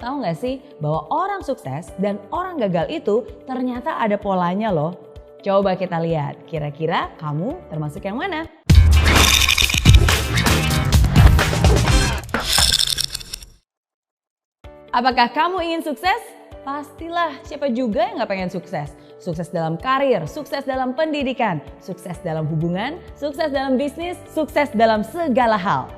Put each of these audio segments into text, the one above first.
Tahu nggak sih bahwa orang sukses dan orang gagal itu ternyata ada polanya loh. Coba kita lihat, kira-kira kamu termasuk yang mana? Apakah kamu ingin sukses? Pastilah, siapa juga yang gak pengen sukses? Sukses dalam karir, sukses dalam pendidikan, sukses dalam hubungan, sukses dalam bisnis, sukses dalam segala hal.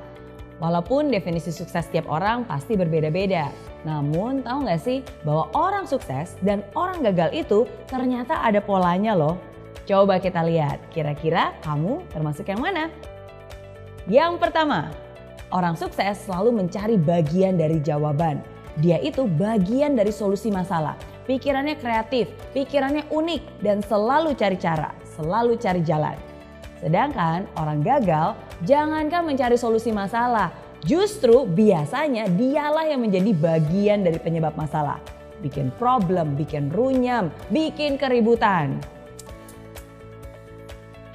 Walaupun definisi sukses setiap orang pasti berbeda-beda. Namun tahu gak sih bahwa orang sukses dan orang gagal itu ternyata ada polanya loh. Coba kita lihat, kira-kira kamu termasuk yang mana? Yang pertama, orang sukses selalu mencari bagian dari jawaban. Dia itu bagian dari solusi masalah. Pikirannya kreatif, pikirannya unik dan selalu cari cara, selalu cari jalan. Sedangkan orang gagal jangankan mencari solusi masalah, justru biasanya dialah yang menjadi bagian dari penyebab masalah. Bikin problem, bikin runyam, bikin keributan.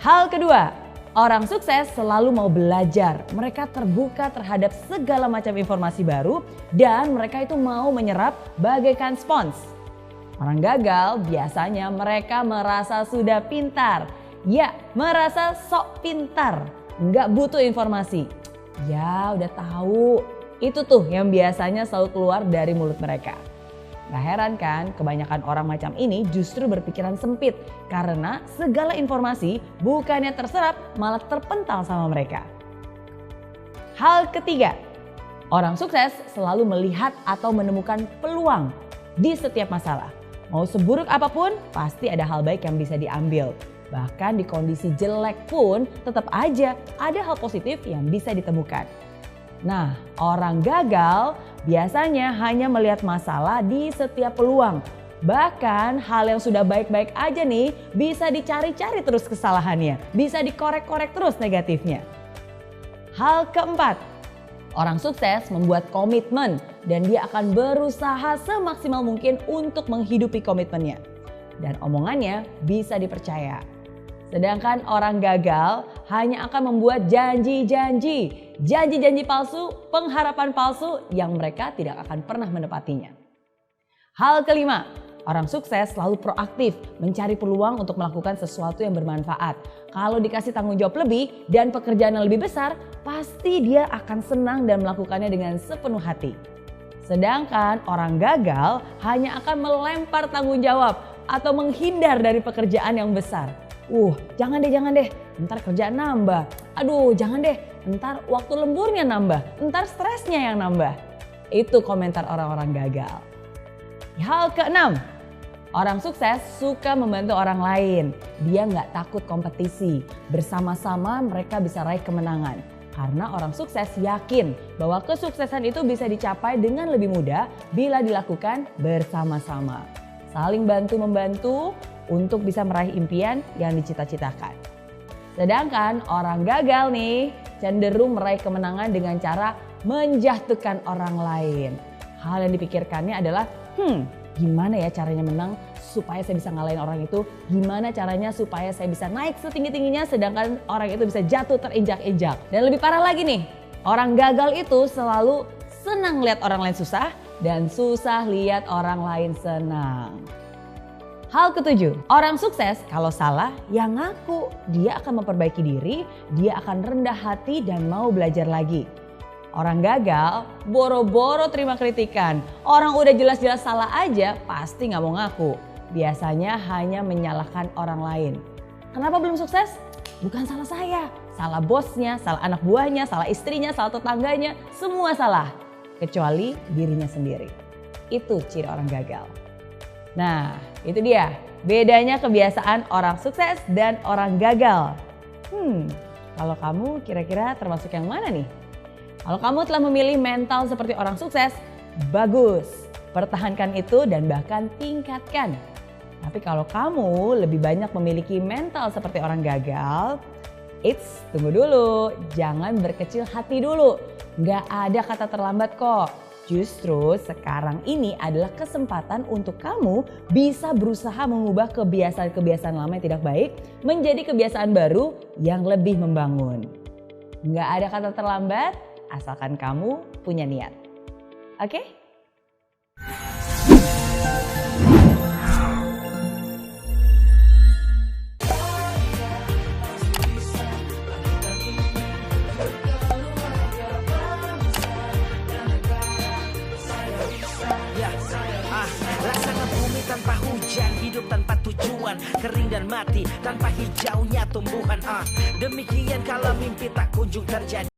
Hal kedua, orang sukses selalu mau belajar. Mereka terbuka terhadap segala macam informasi baru dan mereka itu mau menyerap bagaikan spons. Orang gagal biasanya mereka merasa sudah pintar. Ya, merasa sok pintar, nggak butuh informasi. Ya udah tahu, itu tuh yang biasanya selalu keluar dari mulut mereka. Gak heran kan kebanyakan orang macam ini justru berpikiran sempit karena segala informasi bukannya terserap malah terpental sama mereka. Hal ketiga, orang sukses selalu melihat atau menemukan peluang di setiap masalah. Mau seburuk apapun pasti ada hal baik yang bisa diambil. Bahkan di kondisi jelek pun tetap aja ada hal positif yang bisa ditemukan. Nah, orang gagal biasanya hanya melihat masalah di setiap peluang. Bahkan hal yang sudah baik-baik aja nih bisa dicari-cari terus kesalahannya. Bisa dikorek-korek terus negatifnya. Hal keempat, orang sukses membuat komitmen dan dia akan berusaha semaksimal mungkin untuk menghidupi komitmennya. Dan omongannya bisa dipercaya. Sedangkan orang gagal hanya akan membuat janji-janji palsu, pengharapan palsu yang mereka tidak akan pernah menepatinya. Hal kelima, orang sukses selalu proaktif mencari peluang untuk melakukan sesuatu yang bermanfaat. Kalau dikasih tanggung jawab lebih dan pekerjaan yang lebih besar, pasti dia akan senang dan melakukannya dengan sepenuh hati. Sedangkan orang gagal hanya akan melempar tanggung jawab atau menghindar dari pekerjaan yang besar. Jangan deh, ntar kerjaan nambah. Aduh, jangan deh, ntar waktu lemburnya nambah, ntar stresnya yang nambah. Itu komentar orang-orang gagal. Hal keenam, orang sukses suka membantu orang lain. Dia nggak takut kompetisi. Bersama-sama mereka bisa raih kemenangan. Karena orang sukses yakin bahwa kesuksesan itu bisa dicapai dengan lebih mudah bila dilakukan bersama-sama. Saling bantu-membantu untuk bisa meraih impian yang dicita-citakan. Sedangkan orang gagal nih cenderung meraih kemenangan dengan cara menjatuhkan orang lain. Hal yang dipikirkannya adalah, gimana ya caranya menang supaya saya bisa ngalahin orang itu? Gimana caranya supaya saya bisa naik setinggi-tingginya sedangkan orang itu bisa jatuh terinjak-injak? Dan lebih parah lagi nih, orang gagal itu selalu senang lihat orang lain susah dan susah lihat orang lain senang. Hal ketujuh, orang sukses kalau salah ya ngaku. Dia akan memperbaiki diri, dia akan rendah hati dan mau belajar lagi. Orang gagal boro-boro terima kritikan. Orang udah jelas-jelas salah aja pasti gak mau ngaku. Biasanya hanya menyalahkan orang lain. Kenapa belum sukses? Bukan salah saya. Salah bosnya, salah anak buahnya, salah istrinya, salah tetangganya. Semua salah. Kecuali dirinya sendiri. Itu ciri orang gagal. Nah, itu dia bedanya kebiasaan orang sukses dan orang gagal. Kalau kamu kira-kira termasuk yang mana nih? Kalau kamu telah memilih mental seperti orang sukses, bagus. Pertahankan itu dan bahkan tingkatkan. Tapi kalau kamu lebih banyak memiliki mental seperti orang gagal, tunggu dulu. Jangan berkecil hati dulu. Nggak ada kata terlambat kok. Justru sekarang ini adalah kesempatan untuk kamu bisa berusaha mengubah kebiasaan-kebiasaan lama yang tidak baik menjadi kebiasaan baru yang lebih membangun. Nggak ada kata terlambat asalkan kamu punya niat. Oke? tanpa hujan, hidup tanpa tujuan, kering dan mati tanpa hijaunya tumbuhan. Demikian kalau mimpi tak kunjung terjadi.